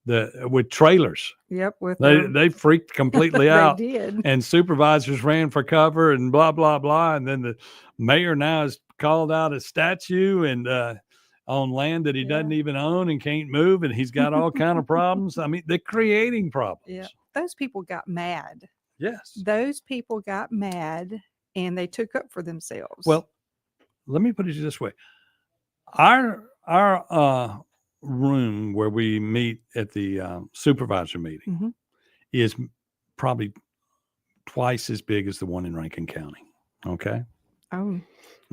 with trailers. Yep. They freaked completely They out. did. And supervisors ran for cover and blah, blah, blah. And then the mayor now has called out a statue and on land that he doesn't even own and can't move. And he's got all kind of problems. I mean, they're creating problems. Yeah. Those people got mad. Yes. Those people got mad and they took up for themselves. Well, let me put it this way. Our room where we meet at the supervisor meeting is probably twice as big as the one in Rankin County. Okay. Oh.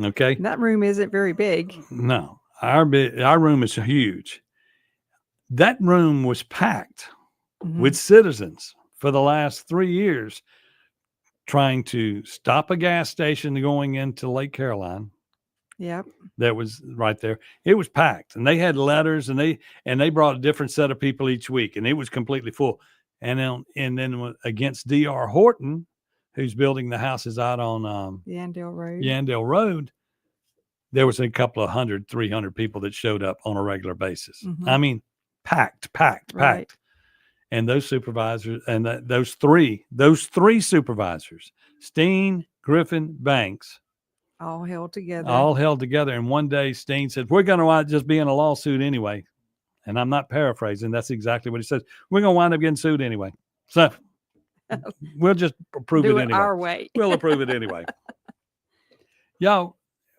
Okay. That room isn't very big. No, our room is huge. That room was packed with citizens for the last 3 years trying to stop a gas station going into Lake Caroline. Yep. That was right there. It was packed and they had letters and they brought a different set of people each week and it was completely full. And then against DR Horton, who's building the houses out on Yandell Road, there was a couple of 300 people that showed up on a regular basis. I mean, packed. And those supervisors and those three supervisors, Steen, Griffin, Banks, all held together. And one day Steen said, we're going to wind up just being a lawsuit anyway. And I'm not paraphrasing. That's exactly what he says. We're going to wind up getting sued anyway. So we'll just approve it anyway. Our way. We'll approve it anyway. Y'all,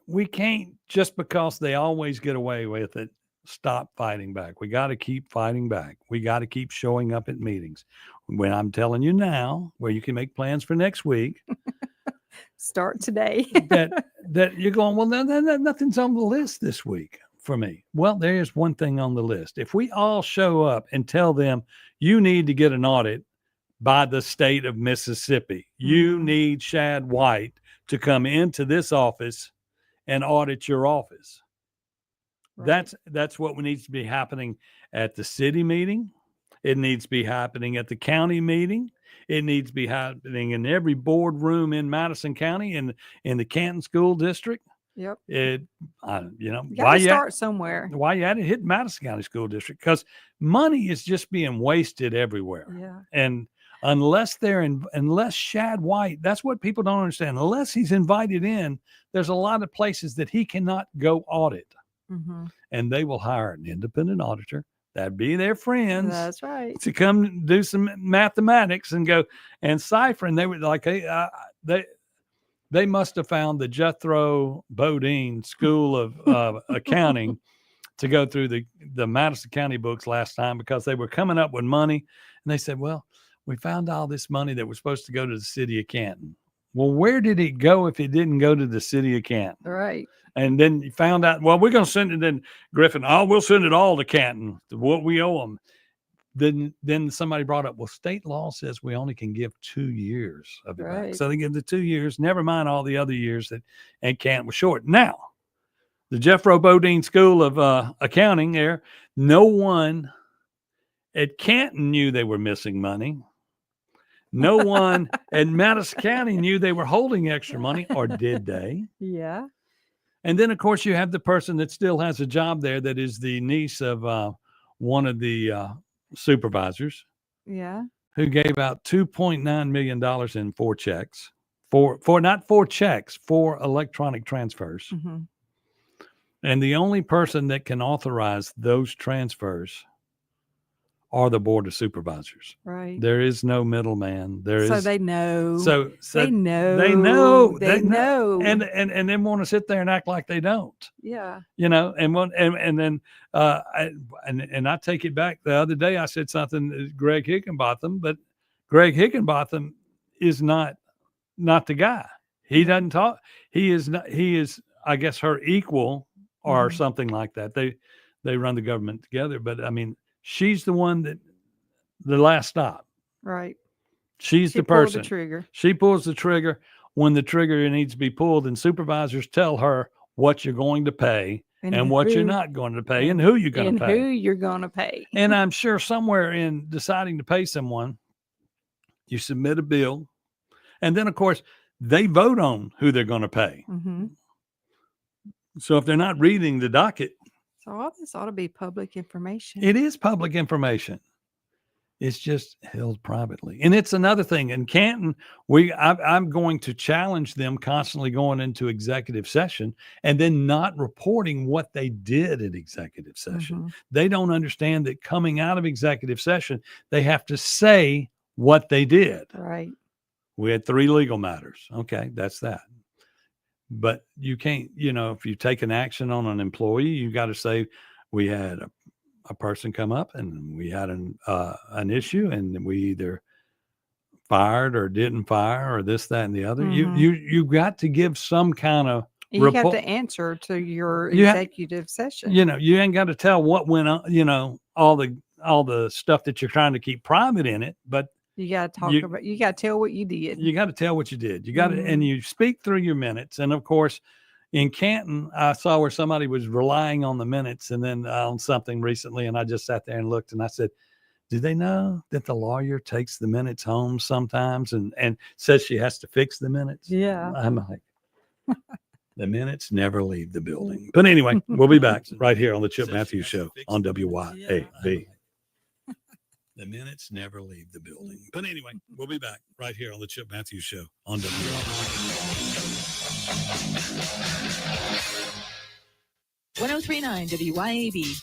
we can't, just because they always get away with it, stop fighting back. We got to keep fighting back. We got to keep showing up at meetings. When I'm telling you now, where you can make plans for next week. Start today. that you're going, well, nothing's on the list this week for me. Well, there is one thing on the list. If we all show up and tell them you need to get an audit by the state of Mississippi, you need Shad White to come into this office and audit your office. Right. That's what needs to be happening at the city meeting. It needs to be happening at the county meeting. It needs to be happening in every boardroom in Madison County and in the Canton School District. Yep. Why start somewhere? Why you had to hit Madison County School District? Because money is just being wasted everywhere. Yeah. And unless Shad White, that's what people don't understand. Unless he's invited in, there's a lot of places that he cannot go audit. And they will hire an independent auditor. That'd be their friends. That's right. To come do some mathematics and go and cipher. And they were like, they must have found the Jethro Bodine School of Accounting to go through the Madison County books last time, because they were coming up with money. And they said, well, we found all this money that was supposed to go to the city of Canton. Well, where did it go if it didn't go to the city of Canton? Right. And then you found out, well, we're going to send it in Griffin. We'll send it all to Canton, what we owe them. Then somebody brought up, well, state law says we only can give 2 years of it back. So they give the 2 years, never mind all the other years and Canton was short. Now, the Jethro Bodine School of Accounting there, no one at Canton knew they were missing money. No one at Madison County knew they were holding extra money, or did they? Yeah. And then, of course, you have the person that still has a job there that is the niece of one of the supervisors. Yeah. Who gave out $2.9 million in 4 checks. Not 4 checks, 4 electronic transfers. And the only person that can authorize those transfers are the board of supervisors. Right. There is no middleman. So they know. So they know. They know. They know. And then want to sit there and act like they don't. Yeah. And then I take it back. The other day I said something to Greg Higginbotham, but Greg Higginbotham is not the guy. He doesn't talk. He is not. He is, I guess, her equal or something like that. They run the government together, but I mean, she's the one that the last stop. Right. She's the person. The trigger. She pulls the trigger when the trigger needs to be pulled, and supervisors tell her what you're going to pay, and what you're not going to pay and who you're going to pay. Who you're going to pay. And I'm sure somewhere in deciding to pay someone, you submit a bill, and then, of course, they vote on who they're going to pay. Mm-hmm. So if they're not reading the docket. So all this ought to be public information. It is public information. It's just held privately. And it's another thing. In Canton, I'm going to challenge them constantly going into executive session and then not reporting what they did at executive session. Mm-hmm. They don't understand that coming out of executive session, they have to say what they did. Right. We had 3 legal matters. Okay, that's that. But you can't, if you take an action on an employee, you got to say we had a person come up and we had an issue and we either fired or didn't fire or this, that, and the other. Mm-hmm. You got to give some kind of you have to answer to your executive session. You ain't got to tell what went on, all the stuff that you're trying to keep private in it, but you got to talk about, you got to tell what you did. You got to tell what you did. You got to, and you speak through your minutes. And of course, in Canton, I saw where somebody was relying on the minutes and then on something recently. And I just sat there and looked and I said, do they know that the lawyer takes the minutes home sometimes and says she has to fix the minutes? Yeah. I'm like, the minutes never leave the building. But anyway, we'll be back right here on the Chip Matthews Show on WYAB. The minutes never leave the building. But anyway, we'll be back right here on the Chip Matthews Show on WYAB. 1039 WYAB.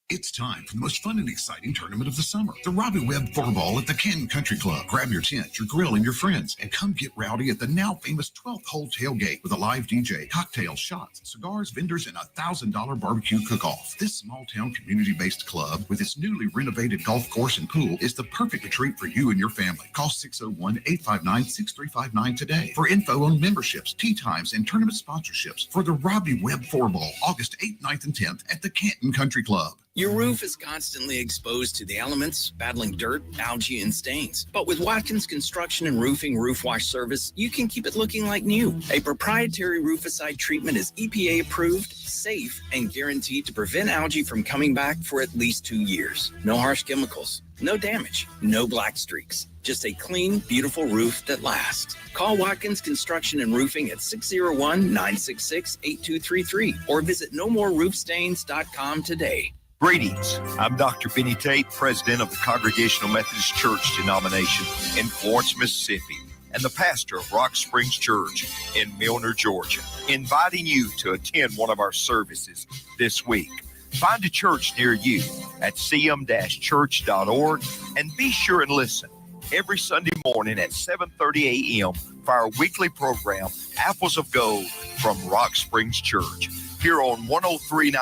It's time for the most fun and exciting tournament of the summer. The Robbie Webb Floorball at the Canton Country Club. Grab your tent, your grill, and your friends, and come get rowdy at the now famous 12th hole tailgate with a live DJ, cocktails, shots, cigars, vendors, and a $1,000 barbecue cook-off. This small-town community-based club with its newly renovated golf course and pool is the perfect retreat for you and your family. Call 601-859-6359 today for info on memberships, tee times, and tournament sponsorships for the Robbie Webb Floorball, August 8th, 9th, and 10th at the Canton Country Club. Your roof is constantly exposed to the elements, battling dirt, algae, and stains. But with Watkins Construction and Roofing Roof Wash Service, you can keep it looking like new. A proprietary rooficide treatment is EPA approved, safe, and guaranteed to prevent algae from coming back for at least 2 years. No harsh chemicals, no damage, no black streaks. Just a clean, beautiful roof that lasts. Call Watkins Construction and Roofing at 601-966-8233 or visit nomoreroofstains.com today. Greetings. I'm Dr. Benny Tate, president of the Congregational Methodist Church denomination in Florence, Mississippi, and the pastor of Rock Springs Church in Milner, Georgia, inviting you to attend one of our services this week. Find a church near you at cm-church.org and be sure and listen every Sunday morning at 7:30 a.m. for our weekly program, Apples of Gold from Rock Springs Church, here on 1039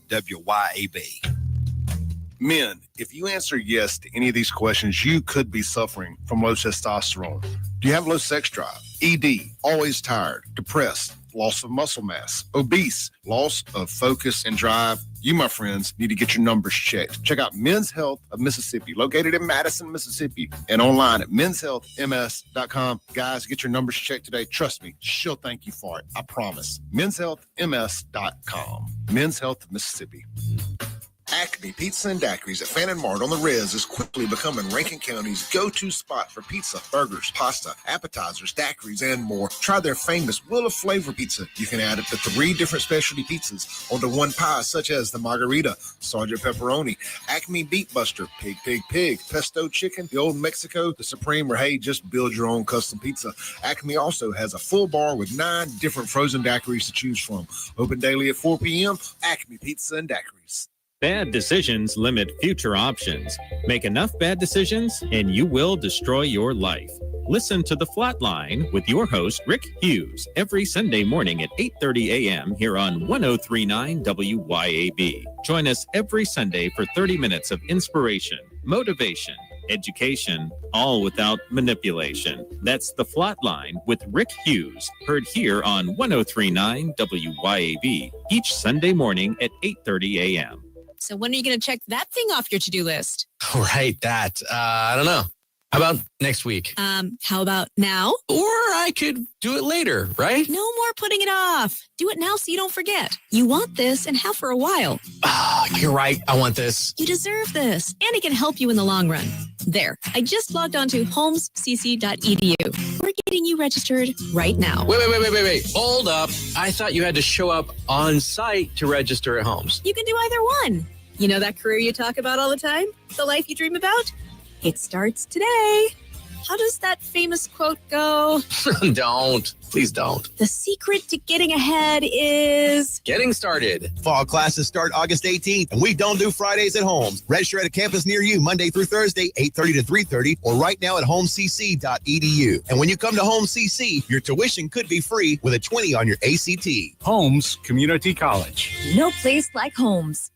WYAB. Men, if you answer yes to any of these questions, you could be suffering from low testosterone. Do you have low sex drive? ED, always tired, depressed, loss of muscle mass, obese, loss of focus and drive? You, my friends, need to get your numbers checked. Check out Men's Health of Mississippi, located in Madison, Mississippi, and online at menshealthms.com. Guys, get your numbers checked today. Trust me, she'll thank you for it. I promise. menshealthms.com. Men's Health of Mississippi. Acme Pizza and Daiquiris at Fannin Mart on the Res is quickly becoming Rankin County's go-to spot for pizza, burgers, pasta, appetizers, daiquiris, and more. Try their famous Wheel of Flavor pizza. You can add up to 3 different specialty pizzas onto one pie, such as the Margarita, Sergeant Pepperoni, Acme Beet Buster, Pig, Pesto Chicken, the Old Mexico, the Supreme, or hey, just build your own custom pizza. Acme also has a full bar with 9 different frozen daiquiris to choose from. Open daily at 4 p.m. Acme Pizza and Daiquiris. Bad decisions limit future options. Make enough bad decisions and you will destroy your life. Listen to The Flatline with your host, Rick Hughes, every Sunday morning at 8:30 a.m. here on 1039 WYAB. Join us every Sunday for 30 minutes of inspiration, motivation, education, all without manipulation. That's The Flatline with Rick Hughes, heard here on 1039 WYAB each Sunday morning at 8:30 a.m. So when are you going to check that thing off your to-do list? Right, that. I don't know. How about next week? How about now? Or I could do it later, right? No more putting it off. Do it now so you don't forget. You want this and have for a while. You're right. I want this. You deserve this, and it can help you in the long run. There, I just logged on to homescc.edu. We're getting you registered right now. Wait. Hold up. I thought you had to show up on site to register at Homes. You can do either one. You know that career you talk about all the time? The life you dream about? It starts today. How does that famous quote go? Don't. Please don't. The secret to getting ahead is Getting started. Fall classes start August 18th, and we don't do Fridays at Homes. Register at a campus near you Monday through Thursday, 8:30 to 3:30, or right now at homecc.edu. And when you come to Home CC, your tuition could be free with a 20 on your ACT. Holmes Community College. no place like Homes.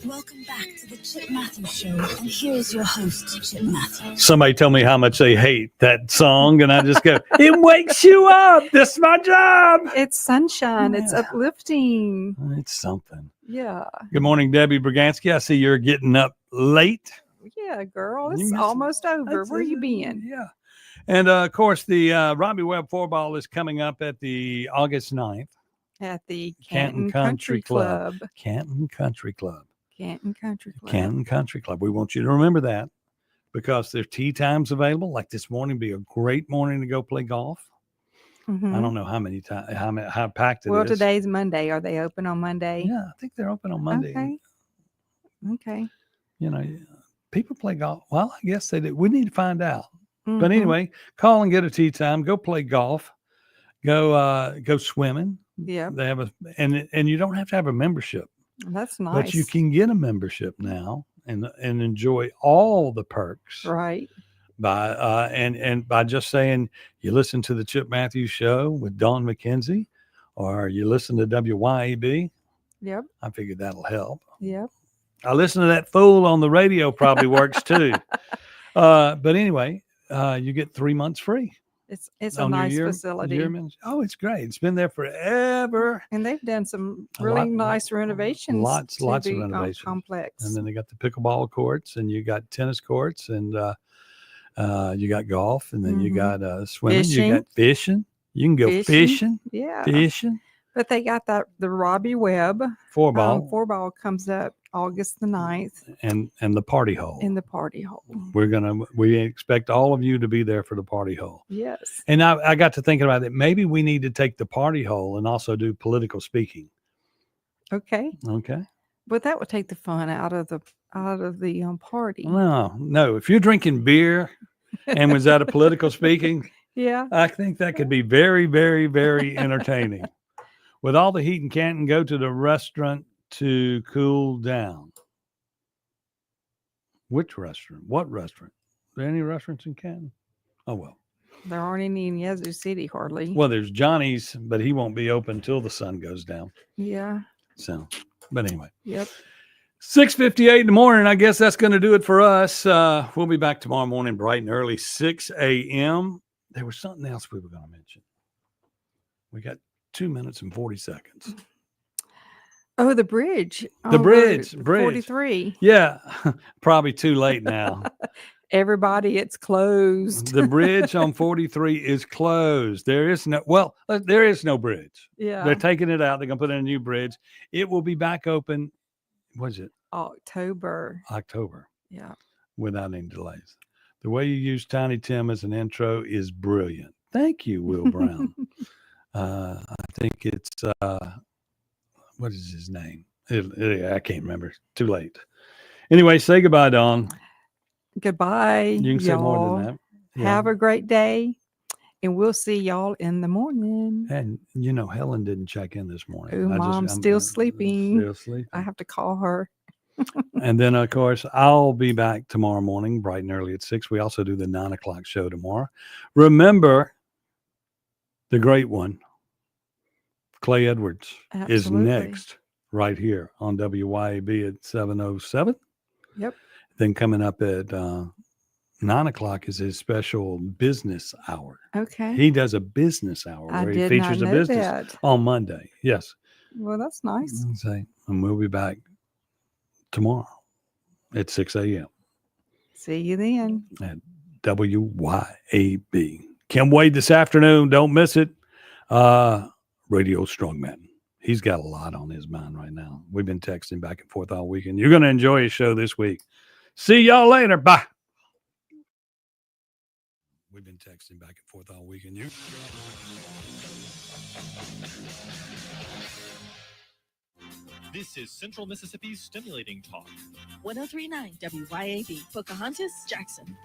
Welcome back to the Chip Matthews Show, and here's your host, Chip Matthews. Somebody tell me how much they hate that song, and I just go, it wakes you up. This is my job. It's sunshine. It's uplifting. It's something. Yeah. Good morning, Debbie Bragansky. I see you're getting up late. Yeah, girl. It's almost over. Where you been? Yeah. And, of course, the Robbie Webb 4-ball is coming up at the August 9th. At the Canton Country Club. Canton Country Club. Canton Country Club. Canton Country Club. We want you to remember that because there's tea times available. Like this morning, be a great morning to go play golf. Mhm. I don't know how many times, how packed it Well, is. today's Monday. Are they open on Monday? Yeah, I think they're open on Monday. Okay. You know, people play golf. Well, I guess they do. We need to find out. Mhm. But anyway, call and get a tea time. Go play golf. Go swimming. Yeah. They have and you don't have to have a membership. That's nice. But you can get a membership now and enjoy all the perks. Right. By and by just saying you listen to the Chip Matthews Show with Dawn McKinzie, or you listen to WYAB. Yep. I figured that'll help. Yep. I listen to that fool on the radio probably works too. But anyway, you get 3 months free. It's a on your nice year- facility. Oh, it's great. It's been there forever. And they've done some A really lot- nice renovations. Lots to of the, renovations. complex. And then they got the pickleball courts, and you got tennis courts, and you got golf, and then you got swimming. Fishing. You got fishing. You can go fishing. Yeah. Fishing. But they got the Robbie Webb 4-ball. 4-ball comes up August the 9th And the party hole. in the party hall. We expect all of you to be there for the party hole. Yes. And I got to thinking about it. Maybe we need to take the party hole and also do political speaking. Okay. Okay. But that would take the fun out of the party. No. If you're drinking beer and was at a political speaking, Yeah. I think that could be very, very, very entertaining. With all the heat in Canton, go to the restaurant to cool down. Which restaurant? What restaurant? Are there any restaurants in Canton? Oh, well. There aren't any in Yazoo City hardly. Well, there's Johnny's, but he won't be open till the sun goes down. Yeah. So, but anyway. Yep. 6:58 in the morning. I guess that's going to do it for us. We'll be back tomorrow morning, bright and early, 6 a.m. There was something else we were going to mention. We got 2 minutes and 40 seconds. Oh, the bridge. The bridge. 43. Yeah. Probably too late now. Everybody, it's closed. The bridge on 43 is closed. There is no bridge. Yeah. They're taking it out. They're going to put in a new bridge. It will be back open. What is it? October. Yeah. Without any delays. The way you use Tiny Tim as an intro is brilliant. Thank you, Will Brown. I think it's what is his name? I can't remember. Too late. Anyway, say goodbye, Dawn. Goodbye. You can say more than that. Yeah. Have a great day. And we'll see y'all in the morning. And Helen didn't check in this morning. Oh, Mom's still sleeping. Still sleeping. I have to call her. And then, of course, I'll be back tomorrow morning, bright and early at 6. We also do the 9 o'clock show tomorrow. Remember, the great one, Clay Edwards, is Absolutely. next right here on WYAB at 7:07. Yep. Then coming up at 9 o'clock is his special business hour. Okay. He does a business hour I where he did features not a know business that. on Monday. Yes. Well, that's nice. And we'll be back tomorrow at 6 a.m. See you then. at WYAB. Kim Wade this afternoon. Don't miss it. Radio Strongman. He's got a lot on his mind right now. We've been texting back and forth all weekend. You're going to enjoy his show this week. See y'all later. Bye. We've been texting back and forth all weekend. This is Central Mississippi's Stimulating Talk. 1039 WYAB, Pocahontas, Jackson.